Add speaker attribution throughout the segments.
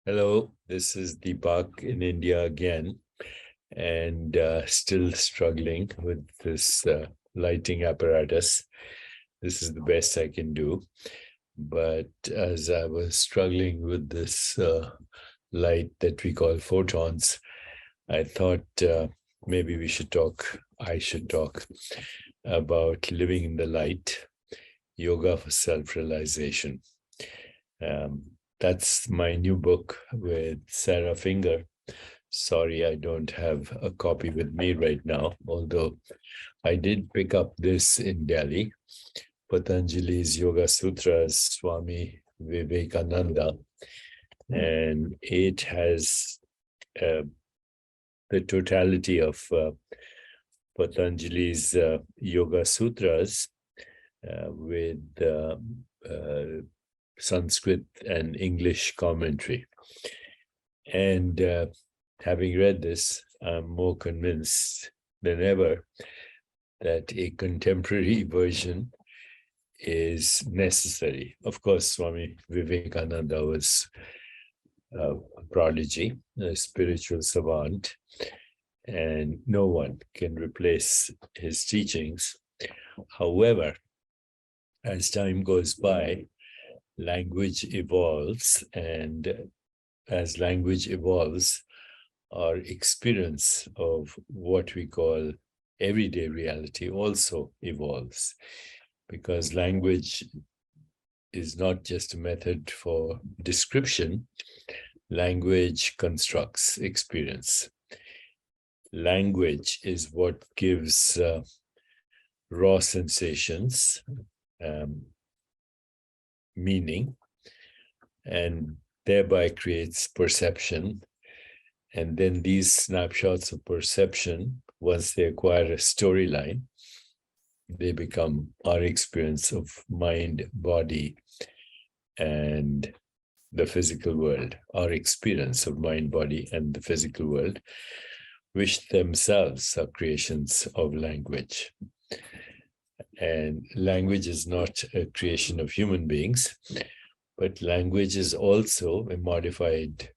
Speaker 1: Hello, this is Deepak in India again, and still struggling with this lighting apparatus. This is the best I can do. But as I was struggling with this light that we call photons, I thought maybe I should talk about living in the light, yoga for self-realization. That's my new book with Sarah Finger. Sorry, I don't have a copy with me right now, although I did pick up this in Delhi, Patanjali's Yoga Sutras, Swami Vivekananda, and it has the totality of Patanjali's Yoga Sutras with Sanskrit and English commentary. And having read this, I'm more convinced than ever that a contemporary version is necessary. Of course, Swami Vivekananda was a prodigy, a spiritual savant, and no one can replace his teachings. However, as time goes by, language evolves, and as language evolves, our experience of what we call everyday reality also evolves, because language is not just a method for description. Language constructs experience. Language is what gives raw sensations meaning, and thereby creates perception. And then these snapshots of perception, once they acquire a storyline, they become our experience of mind, body, and the physical world, our experience of mind, body, and the physical world, which themselves are creations of language. And language is not a creation of human beings, but language is also a modified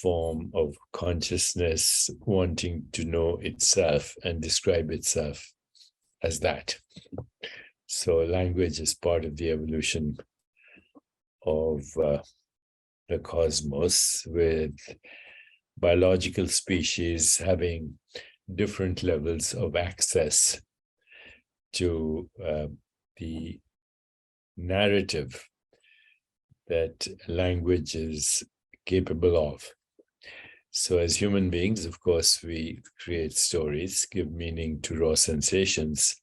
Speaker 1: form of consciousness wanting to know itself and describe itself as that. So language is part of the evolution of the cosmos, with biological species having different levels of access to the narrative that language is capable of. So as human beings, of course, we create stories, give meaning to raw sensations,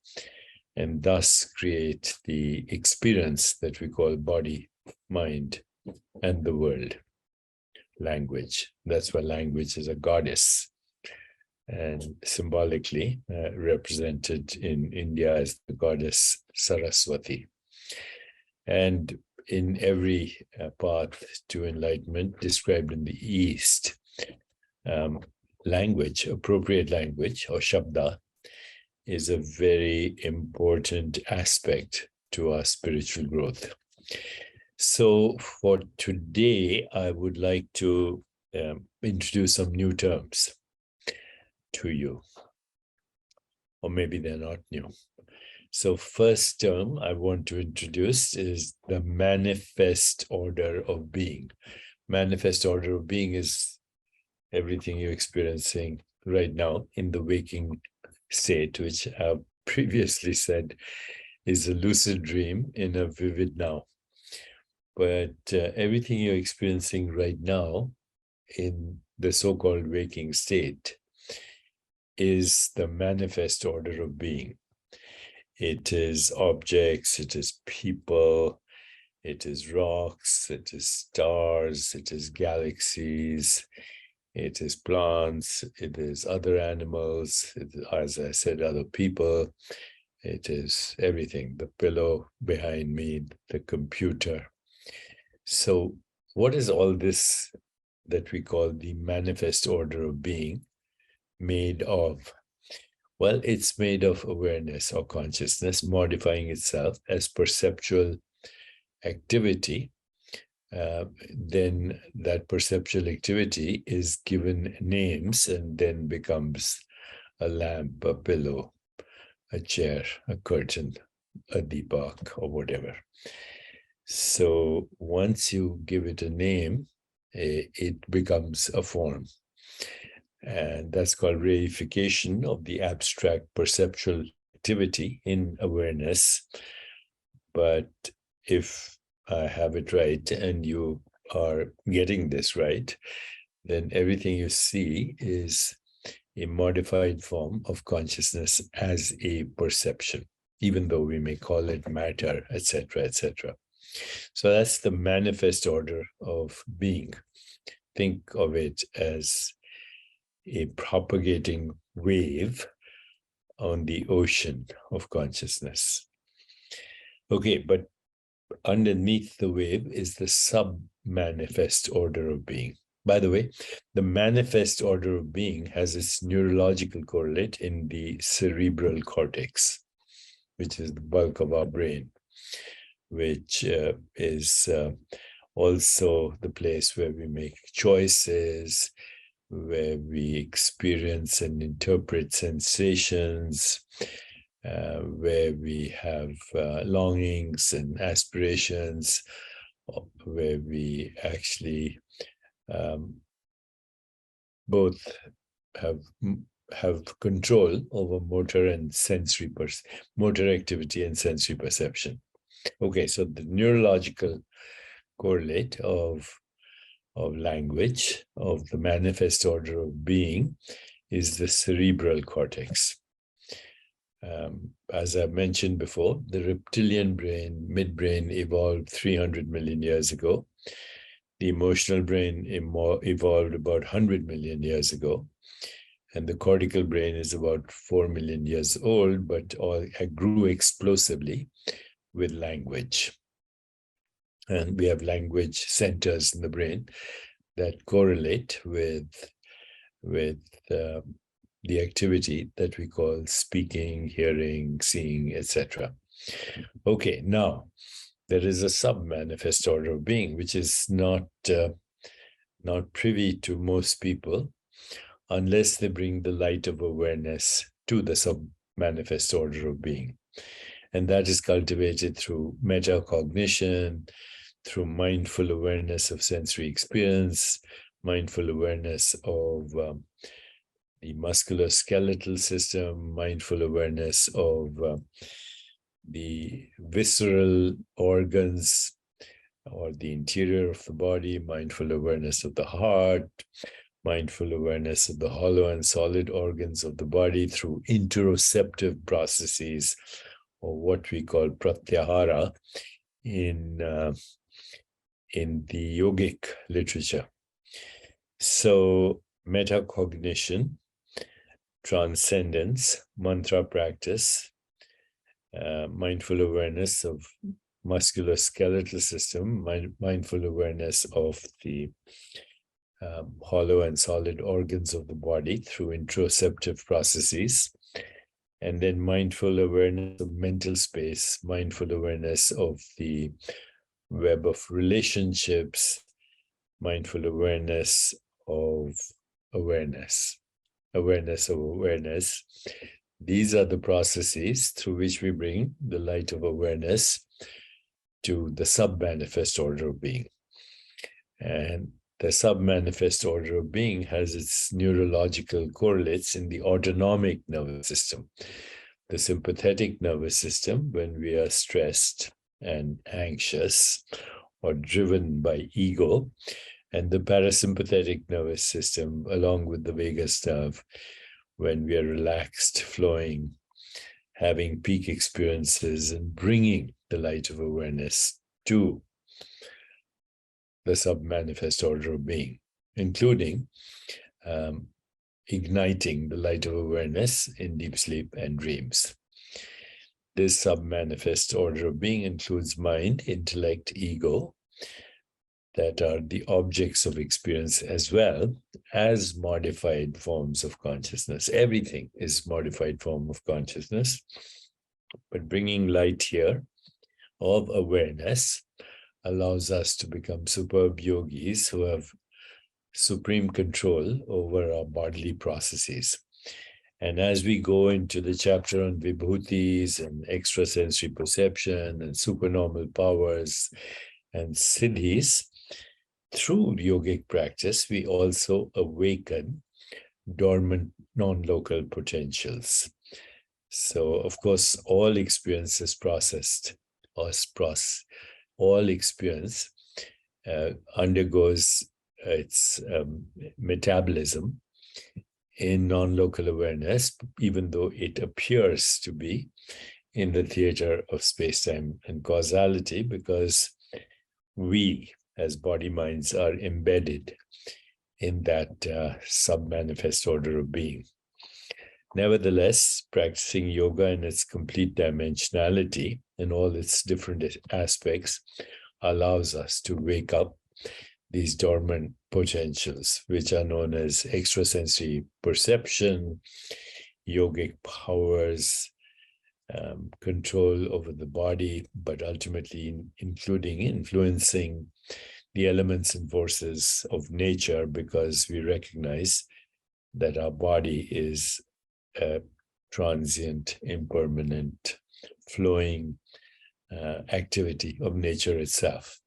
Speaker 1: and thus create the experience that we call body, mind, and the world. Language. That's why language is a goddess, and symbolically represented in India as the goddess Saraswati. And in every path to enlightenment described in the East, language, appropriate language, or shabda, is a very important aspect to our spiritual growth. So for today, I would like to introduce some new terms to you, or maybe they're not new. So first term I want to introduce is the manifest order of being. Manifest order of being is everything you're experiencing right now in the waking state, which I've previously said is a lucid dream in a vivid now. But everything you're experiencing right now in the so-called waking state is the manifest order of being. It is objects, it is people, it is rocks, it is stars, it is galaxies, it is plants, it is other animals, it is, as I said, other people, it is everything, the pillow behind me, the computer. So what is all this that we call the manifest order of being made of? Well, it's made of awareness or consciousness modifying itself as perceptual activity then that perceptual activity is given names and then becomes a lamp, a pillow, a chair, a curtain, a deepak, or whatever. So once you give it a name, it becomes a form. And that's called reification of the abstract perceptual activity in awareness. But if I have it right and you are getting this right, then everything you see is a modified form of consciousness as a perception, even though we may call it matter, etc., etc. So that's the manifest order of being. Think of it as a propagating wave on the ocean of consciousness. Okay, but underneath the wave is the sub-manifest order of being. By the way, the manifest order of being has its neurological correlate in the cerebral cortex, which is the bulk of our brain, which is also the place where we make choices, where we experience and interpret sensations, where we have longings and aspirations, where we actually both have control over motor and sensory motor activity and sensory perception. Okay, so the neurological correlate of language, of the manifest order of being, is the cerebral cortex. As I mentioned before, the reptilian brain, midbrain, evolved 300 million years ago. The emotional brain evolved about 100 million years ago. And the cortical brain is about 4 million years old, but all grew explosively with language. And we have language centers in the brain that correlate with the activity that we call speaking, hearing, seeing, etc. Okay, now there is a sub-manifest order of being, which is not privy to most people unless they bring the light of awareness to the sub-manifest order of being. And that is cultivated through metacognition, through mindful awareness of sensory experience, mindful awareness of the musculoskeletal system, mindful awareness of the visceral organs or the interior of the body, mindful awareness of the heart, mindful awareness of the hollow and solid organs of the body through interoceptive processes, or what we call pratyahara in the yogic literature. So metacognition, transcendence, mantra practice, mindful awareness of musculoskeletal system, mindful awareness of the hollow and solid organs of the body through interoceptive processes, and then mindful awareness of mental space, mindful awareness of the web of relationships, mindful awareness of awareness, awareness of awareness. These are the processes through which we bring the light of awareness to the sub-manifest order of being. And the sub-manifest order of being has its neurological correlates in the autonomic nervous system. The sympathetic nervous system, when we are stressed and anxious or driven by ego, and the parasympathetic nervous system, along with the vagus nerve, when we are relaxed, flowing, having peak experiences and bringing the light of awareness to the sub-manifest order of being, including igniting the light of awareness in deep sleep and dreams. This sub-manifest order of being includes mind, intellect, ego, that are the objects of experience as well as modified forms of consciousness. Everything is modified form of consciousness, but bringing light here of awareness allows us to become superb yogis who have supreme control over our bodily processes. And as we go into the chapter on vibhutis and extrasensory perception and supernormal powers and siddhis, through yogic practice, we also awaken dormant non-local potentials. So, of course, all experience is processed, all experience undergoes its metabolism in non-local awareness, even though it appears to be in the theater of space-time and causality, because we, as body minds, are embedded in that sub-manifest order of being. Nevertheless, practicing yoga in its complete dimensionality and all its different aspects allows us to wake up these dormant potentials, which are known as extrasensory perception, yogic powers, control over the body, but ultimately including influencing the elements and forces of nature, because we recognize that our body is a transient, impermanent, flowing activity of nature itself.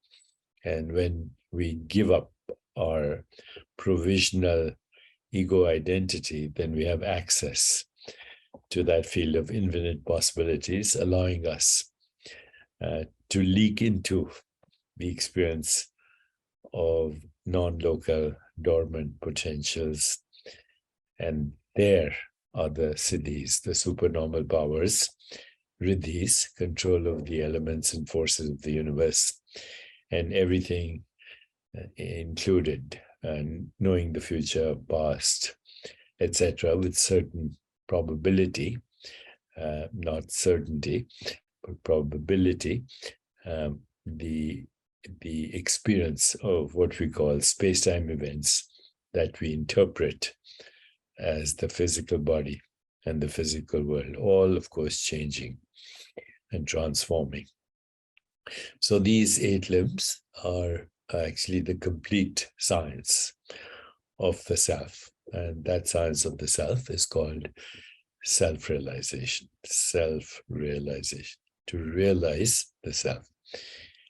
Speaker 1: And when we give up our provisional ego identity, then we have access to that field of infinite possibilities, allowing us to leak into the experience of non-local dormant potentials. And there are the siddhis, the supernormal powers, riddhis, control of the elements and forces of the universe, and everything included, and knowing the future, past, etc., with certain probability, not certainty, but probability, the experience of what we call space-time events that we interpret as the physical body and the physical world, all of course changing and transforming. So these 8 limbs are actually the complete science of the self. And that science of the self is called self-realization, self-realization, to realize the self.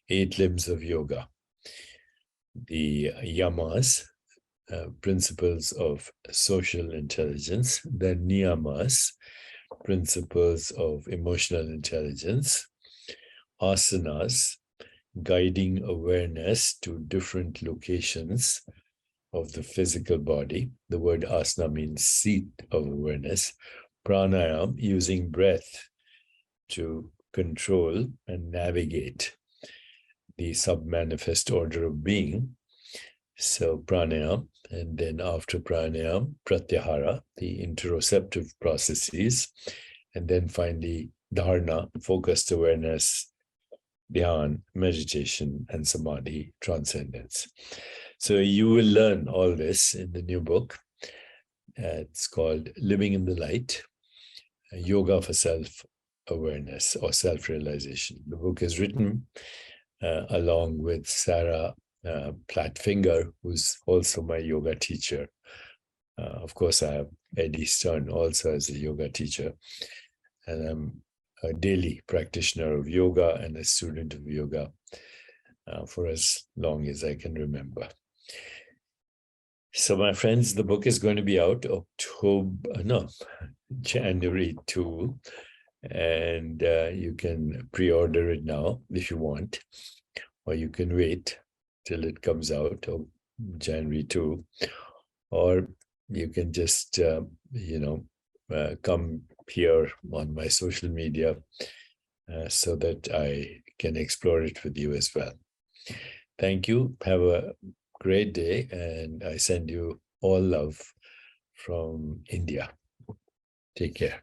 Speaker 1: 8 limbs of yoga. The yamas, principles of social intelligence, the niyamas, principles of emotional intelligence, asanas, guiding awareness to different locations of the physical body. The word asana means seat of awareness. Pranayam, using breath to control and navigate the sub-manifest order of being. So pranayam, and then after pranayam, pratyahara, the interoceptive processes, and then finally dharana, focused awareness, dhyan, meditation, and samadhi, transcendence. So you will learn all this in the new book. It's called Living in the Light, Yoga for Self-Awareness or Self-Realization. The book is written along with Sarah Plattfinger, who's also my yoga teacher. Of course, I have Eddie Stern also as a yoga teacher. And I'm a daily practitioner of yoga and a student of yoga for as long as I can remember. So my friends, the book is going to be out January 2, and you can pre-order it now if you want, or you can wait till it comes out on January 2, or you can just, come here on my social media so that I can explore it with you as well. Thank you. Have a great day, and I send you all love from India. Take care.